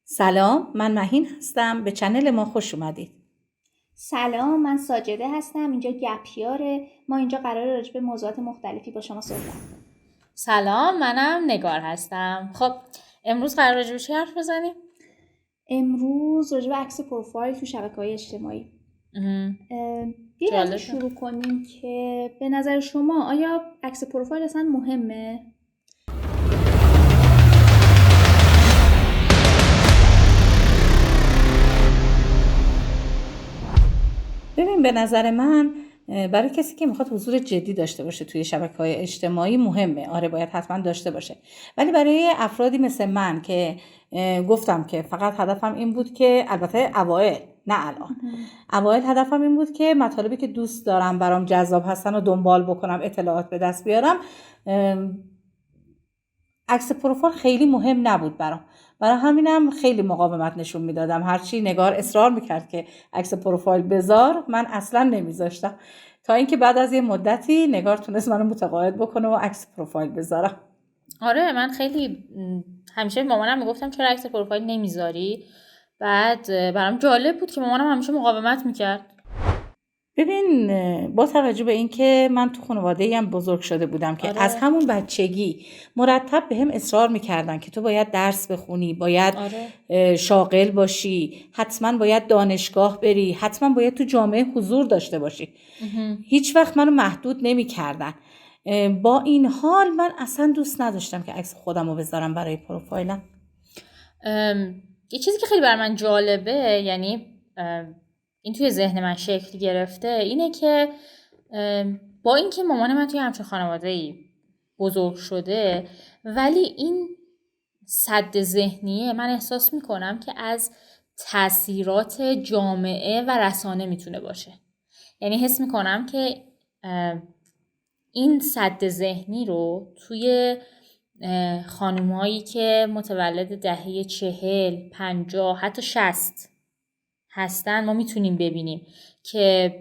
سلام، من مهین هستم. به چنل ما خوش اومدید. سلام، من ساجده هستم. اینجا گپیاره. ما اینجا قراره راجع به موضوعات مختلفی با شما صحبت کنیم. سلام، منم نگار هستم. خب امروز قرار راجع به چی حرف بزنیم؟ امروز راجع به عکس پروفایل تو شبکه‌های اجتماعی. بیاید از این شروع کنیم که به نظر شما آیا عکس پروفایل اصلا مهمه؟ ببین، به نظر من برای کسی که میخواد حضور جدی داشته باشه توی شبکه‌های اجتماعی مهمه. آره، باید حتما داشته باشه. ولی برای افرادی مثل من که گفتم که فقط هدفم این بود که، البته اوایل، نه الان، اوایل هدفم این بود که مطالبی که دوست دارم برام جذاب هستن و دنبال بکنم، اطلاعات به دست بیارم. عکس پروفایل خیلی مهم نبود برام. برای همینم خیلی مقاومت نشون میدادم. هرچی نگار اصرار میکرد که عکس پروفایل بذار، من اصلا نمیذاشتم، تا اینکه بعد از یه مدتی نگار تونست منو متقاعد بکنه و عکس پروفایل بذارم. آره، من خیلی همیشه مامانم میگفتم چرا عکس پروفایل نمیذاری. بعد برام جالب بود که مامانم همیشه مقاومت میکرد. ببین، با توجه به این که من تو خانواده‌ای هم بزرگ شده بودم که آره. از همون بچگی مرتب به هم اصرار میکردن که تو باید درس بخونی، باید شاغل باشی، حتما باید دانشگاه بری، حتما باید تو جامعه حضور داشته باشی. هیچ وقت منو محدود نمیکردن. با این حال من اصلا دوست نداشتم که عکس خودم رو بذارم برای پروفایلم. یه چیزی که خیلی برای من جالبه، یعنی این توی ذهن من شکل گرفته، اینه که با اینکه مامان من توی همچین خانواده‌ای بزرگ شده، ولی این سد ذهنیه من احساس میکنم که از تاثیرات جامعه و رسانه میتونه باشه. یعنی حس میکنم که این سد ذهنی رو توی خانومایی که متولد دهه 40، 50، حتی 60 هستن ما میتونیم ببینیم که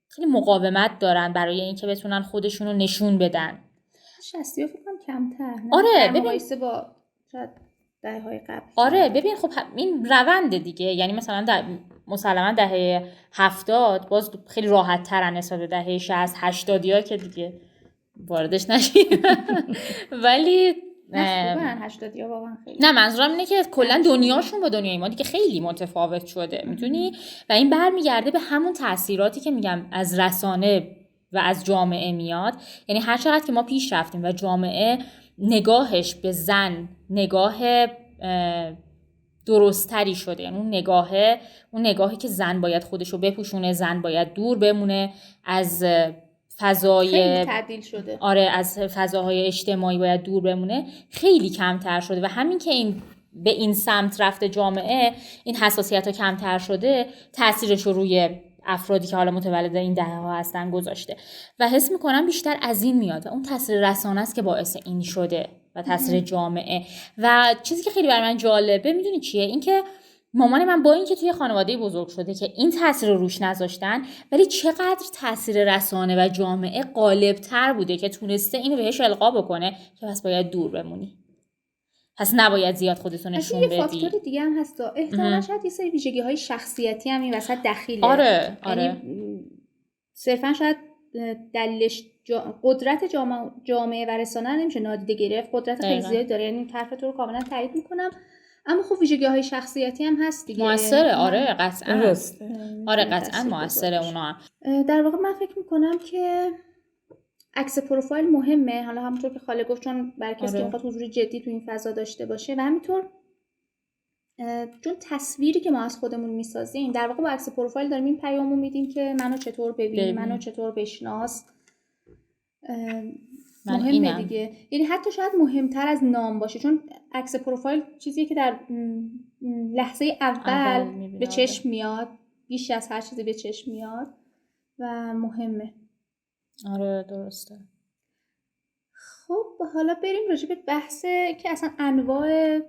خیلی مقاومت دارن برای اینکه بتونن خودشون رو نشون بدن. 60 فکر کنم کمتر، نه؟ آره، ببین با شاید دهه‌های قبل. آره، ببین خب این رونده دیگه. یعنی مثلا مسلما دهه 70 باز خیلی راحت ترن نسبت به دهه 60 80 که دیگه واردش نشیم. ولی نه 80 واقعا خیلی. نه، منظورم اینه که کلا دنیاشون با دنیای ما دیگه خیلی متفاوت شده، میدونی؟ و این برمیگرده به همون تاثیراتی که میگم از رسانه و از جامعه میاد. یعنی هر چقدر که ما پیش رفتیم و جامعه نگاهش به زن نگاه درستری شده، یعنی اون نگاهی که زن باید خودشو بپوشونه، زن باید دور بمونه از فضای، خیلی تعدیل شده. آره، از فضاهای اجتماعی باید دور بمونه، خیلی کمتر شده. و همین که این به این سمت رفته جامعه، این حساسیت ها کمتر شده، تاثیرش رو روی افرادی که حالا متولد این دهه ها هستن گذاشته. و حس میکنم بیشتر از این میاد و اون تاثیر رسانه است که باعث این شده و تاثیر جامعه. و چیزی که خیلی برای من جالبه میدونی چیه؟ این که مامان من با اینکه توی خانواده بزرگ شده که این تاثیر رو روش نذاشتن، ولی چقدر تاثیر رسانه و جامعه غالب‌تر بوده که تونسته اینو بهش القا بکنه که پس باید دور بمونی، پس نباید زیاد خودتو نشون بدی. یه فاکتور دیگه هم هست، احتمالاً شاید یه سری ویژگی‌های شخصیتی هم این وسط دخیله. آره. یعنی صرفاً شاید دلیلش قدرت جامعه و رسانه نمیشه نادیده گرفت. قدرت خیلی زیاد داره، یعنی طرف تو رو کاملا تایید میکنم. اما خب ویژگی‌های شخصیتی هم هست دیگه. موثره. آره قطعاً. آره قطعاً موثره اونا هم. در واقع من فکر میکنم که عکس پروفایل مهمه، حالا همونطور که خاله گفت، چون برای کسی که میخواد حضور جدی تو این فضا داشته باشه، و همینطور چون تصویری که ما از خودمون میسازیم در واقع با عکس پروفایل داریم این پیامو میدیم که منو چطور ببین، منو چطور بشناس. مهمه دیگه. یعنی حتی شاید مهمتر از نام باشه، چون عکس پروفایل چیزیه که در لحظه اول به چشم میاد، بیش از هر چیزی به چشم میاد و مهمه. آره درسته. خب حالا بریم راجع به بحث که اصلا انواع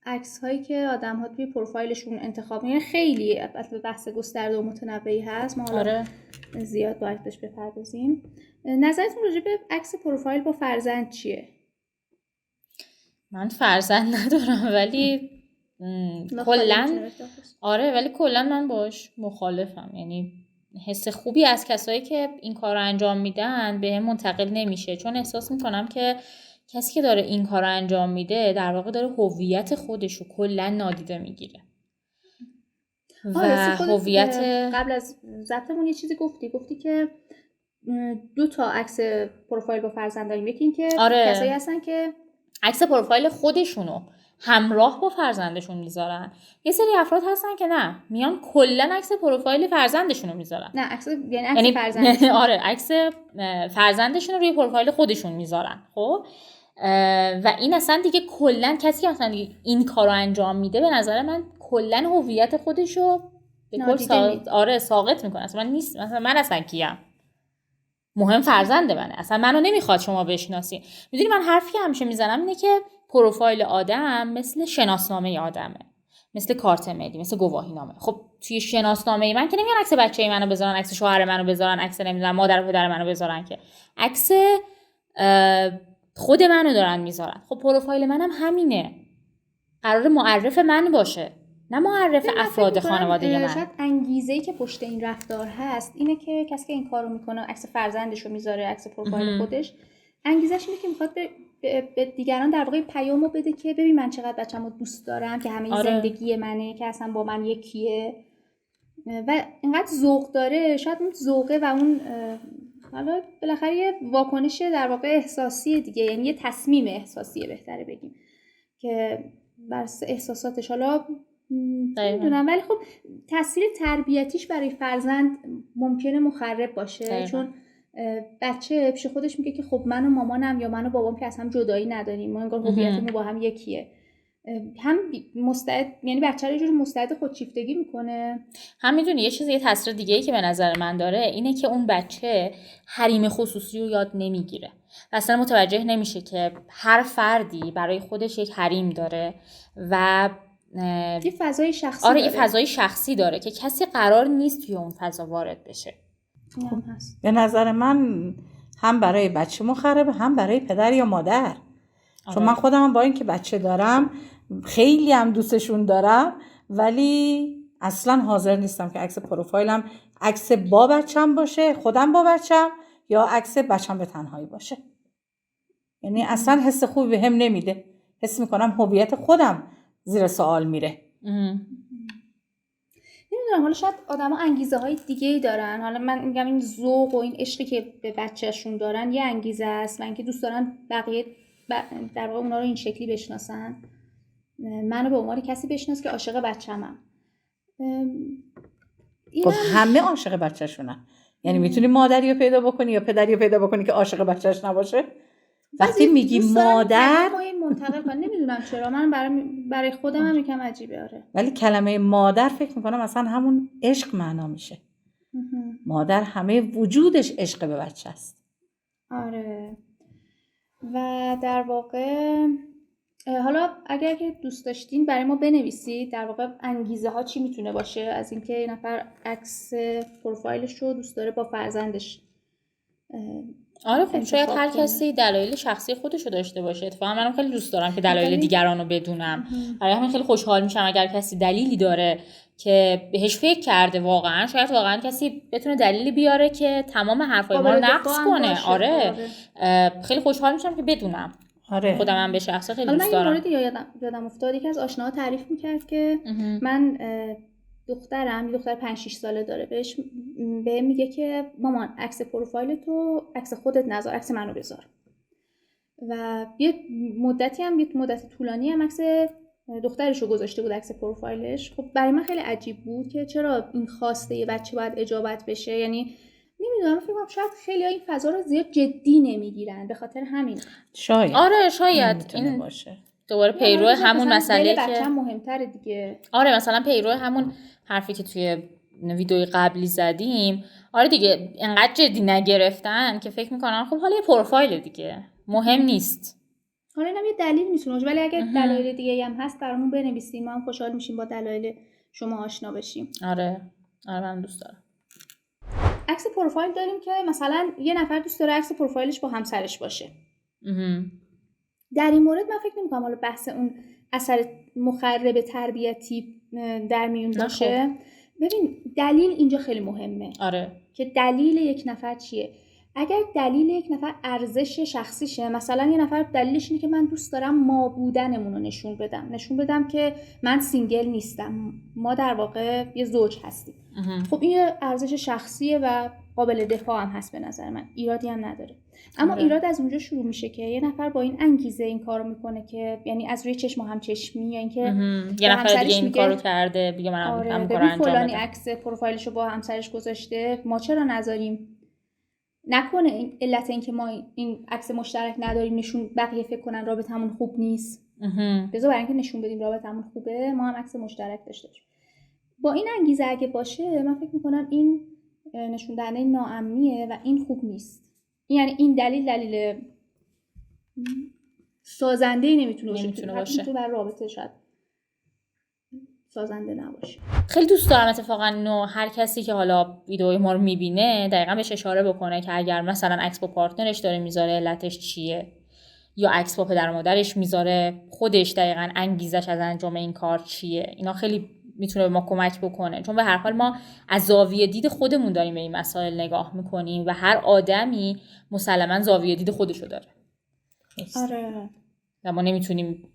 عکس هایی که آدم ها توی پروفایلشون انتخاب میکنن خیلی بحث گسترده و متنوعی هست. ما حالا زیاد باید بهش بپردازیم. نظرتون راجع به عکس پروفایل با فرزند چیه؟ من فرزند ندارم ولی کلا آره، ولی کلا من باش مخالفم. یعنی حس خوبی از کسایی که این کار رو انجام میدن به هم منتقل نمیشه، چون احساس میکنم که کسی که داره این کار رو انجام میده در واقع داره هویت خودش رو کلا نادیده میگیره و هویت. قبل از ضبطمون یه چیزی گفتی که 2 تا عکس پروفایل با فرزند داریم. یکی این که کسایی هستن که عکس پروفایل خودشونو همراه با فرزندشون میذارن، یه سری افراد هستن که نه، میان کلا عکس پروفایل فرزندشونو میذارن. نه عکس یعنی عکس فرزندشون آره، عکس فرزندشون رو روی پروفایل خودشون میذارن. خب و این اصلا دیگه کلا کسی که اصلا دیگه این کارو انجام میده به نظر من کلا هویت خودشو به کل ساقط میکنه. اصلا من نیست، مثلا من اصلا کیم؟ مهم فرزند منه، اصلا منو نمیخواد شما بشناسی. میدونی من حرفی که همیشه میزنم اینه که پروفایل آدم مثل شناسنامه آدمه، مثل کارت ملی، مثل گواهینامه. خب توی شناسنامه من که نمیان عکس بچه‌ی منو بذارن، عکس شوهر منو بذارن، عکس نمیدونم مادر و پدر منو بذارن، که عکس خود منو دارن میذارن. خب پروفایل منم همینه، قرار معرف من باشه، نه معرف افراد خانواده من. شاید انگیزه‌ای که پشت این رفتار هست اینه که کسی که این کارو میکنه عکس فرزندش رو میذاره، عکس پروفایل خودش، انگیزش اینه که میخواد به دیگران در واقع پیامو بده که ببین من چقدر بچه‌مو دوست دارم، که همه زندگی منه، که اصلا با من یکیه و اینقدر ذوق داره. شاید اون ذوقه و اون حالا بالاخره یه واکنش در واقع احساسی دیگه، یعنی یه تصمیم احساسیه بهتره بگیم که بر احساساتش حالا نمیدونم، ولی خب تاثیر تربیتیش برای فرزند ممکنه مخرب باشه. چون بچه پیش خودش میگه که خب من و مامانم یا من و بابام که از هم جدایی نداریم، ما انگار هویتمون با هم یکیه. هم مستعد، یعنی بچه رو یه جوری مستعد خودشیفتگی میکنه. هم میدونی یه تاثیر دیگه‌ای که به نظر من داره اینه که اون بچه حریم خصوصی رو یاد نمیگیره، اصلا متوجه نمیشه که هر فردی برای خودش یک حریم داره و یه فضای شخصی داره. یه فضای شخصی داره که کسی قرار نیست توی اون فضا وارد بشه. به نظر من هم برای بچه مخربه، هم برای پدر یا مادر. چون من خودم با این که بچه دارم خیلی هم دوستشون دارم، ولی اصلا حاضر نیستم که عکس پروفایلم عکس با بچم باشه، خودم با بچم، یا عکس بچم به تنهایی باشه. یعنی اصلا حس خوبی به هم نمیده. حس میکنم هویت خودم زیر سوال میره. نمیدونم، حالا شاید آدما انگیزه های دیگه‌ای دارن. حالا من میگم این ذوق و این عشقی که به بچه‌شون دارن یه انگیزه است، و اینکه دوست دارن بقیه در واقع اونا رو این شکلی بشناسن. منو به عنوان کسی بشناس که عاشق بچه‌مم. خب همه عاشق بچه‌شونن. یعنی میتونی مادری رو پیدا بکنی یا پدری رو پیدا بکنی که عاشق بچه‌ش نباشه. وقتی میگی مادر منتقل کنم، نمیدونم چرا من برای خودم هم یکم عجیبه. آره، ولی کلمه مادر فکر میکنم اصلا همون عشق معنا میشه. مادر همه وجودش عشق به بچه است. آره، و در واقع حالا اگر که دوست داشتین برای ما بنویسید در واقع انگیزه ها چی میتونه باشه از اینکه یه نفر عکس پروفایلش رو دوست داره با فرزندش. آره خب شاید هر کسی دلایل شخصی خودشو داشته باشه. اتفاقا منم خیلی دوست دارم که دلایل دیگران رو بدونم. برای همین خیلی خوشحال میشم اگر کسی دلیلی داره که بهش فکر کرده. واقعا شاید واقعا کسی بتونه دلیلی بیاره که تمام حرفای ما رو نقص کنه. آره خیلی خوشحال میشم که بدونم. آره خودم هم به شخصه خیلی دوست دارم. من یه موردی یادم افتاد، یکی از آشناها تعریف میکرد که من دخترم 5-6 ساله داره، بهم میگه که مامان عکس پروفایل تو عکس خودت نذار، عکس منو بذار. و یه مدت طولانی هم عکس دخترشو گذاشته بود عکس پروفایلش. خب برای من خیلی عجیب بود که چرا این خواسته یه بچه باید اجابت بشه. یعنی نمیدونم، فکر کنم شاید خیلی این فضا رو زیاد جدی نمیگیرن به خاطر همین. شاید. آره شاید این باشه. دوباره پیرو همون مسئله که بچه‌م مهمتره دیگه. آره مثلا پیرو همون حرفی که توی ویدیوی قبلی زدیم. آره دیگه انقدر جدی نگرفتن که فکر میکنن خب حالا یه پروفایل دیگه مهم نیست. حالا اینم یه دلیل میتونه، ولی اگه دلایل دیگه هم هست برامون بنویسید، ما هم خوشحال میشیم با دلایل شما آشنا بشیم. آره من دوست دارم. عکس پروفایل داریم که مثلا یه نفر دوست داره عکس پروفایلش با همسرش باشه. در این مورد من فکر نمی‌کنم حالا بحث اون اثر مخرب تربیتی در میون باشه. ببین دلیل اینجا خیلی مهمه. آره. که دلیل یک نفر چیه. اگر دلیل یک نفر ارزش شخصیشه، مثلا یه نفر دلیلش اینه که من دوست دارم ما بودنمون رو نشون بدم که من سینگل نیستم، ما در واقع یه زوج هستیم. خب این یه ارزش شخصیه و قابل دفاع هم هست به نظر من، ایرادی هم نداره. اما ایراد از اونجا شروع میشه که یه نفر با این انگیزه این کارو میکنه که یعنی از روی چشم و همچشمی، یا اینکه یه نفر دیگه این کارو کرده بگه من هم کارو انجام بدم، فلانی عکس پروفایلشو با همسرش گذاشته، ما چرا نذاریم؟ نکنه این علت این که ما این عکس مشترک نداریم نشون بقیه فکر کنن رابطمون خوب نیست. بذار برای اینکه نشون بدیم رابطمون خوبه ما هم عکس مشترک داشته باشیم. با این انگیزه اگه باشه من فکر میکنم این نشون دهنده ناامنیه و این خوب نیست. یعنی این دلیل سازنده‌ای نمیتونه باشه. تو بر رابطه شاید سازنده نباشه. خیلی دوست دارم اتفاقا هر کسی که حالا ویدیوی ما رو میبینه دقیقاً بهش اشاره بکنه که اگر مثلا عکس با پارتنرش داره میذاره علتش چیه، یا عکس با پدر و مادرش میذاره خودش دقیقاً انگیزش از انجام این کار چیه. اینا خیلی میتونه به ما کمک بکنه، چون به هر حال ما از زاویه دید خودمون داریم به این مسائل نگاه میکنیم و هر آدمی مسلماً زاویه دید خودشو داره. آره. و ما نمیتونیم،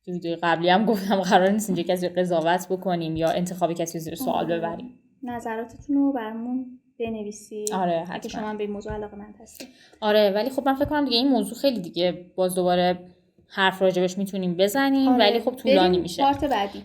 تو ویدیو قبلی هم گفتم قرار نیست اینجا کسی قضاوت بکنیم یا انتخاب کسی زیر سوال ببریم. نظراتتون رو برامون بنویسید. آره حتما. اگه شما به این موضوع علاقه‌مند هستید. آره ولی خب من فکر کنم دیگه این موضوع خیلی دیگه باز دوباره حرف راجبش میتونیم بزنیم. آره. ولی خب طولانی میشه. پارت بعدی.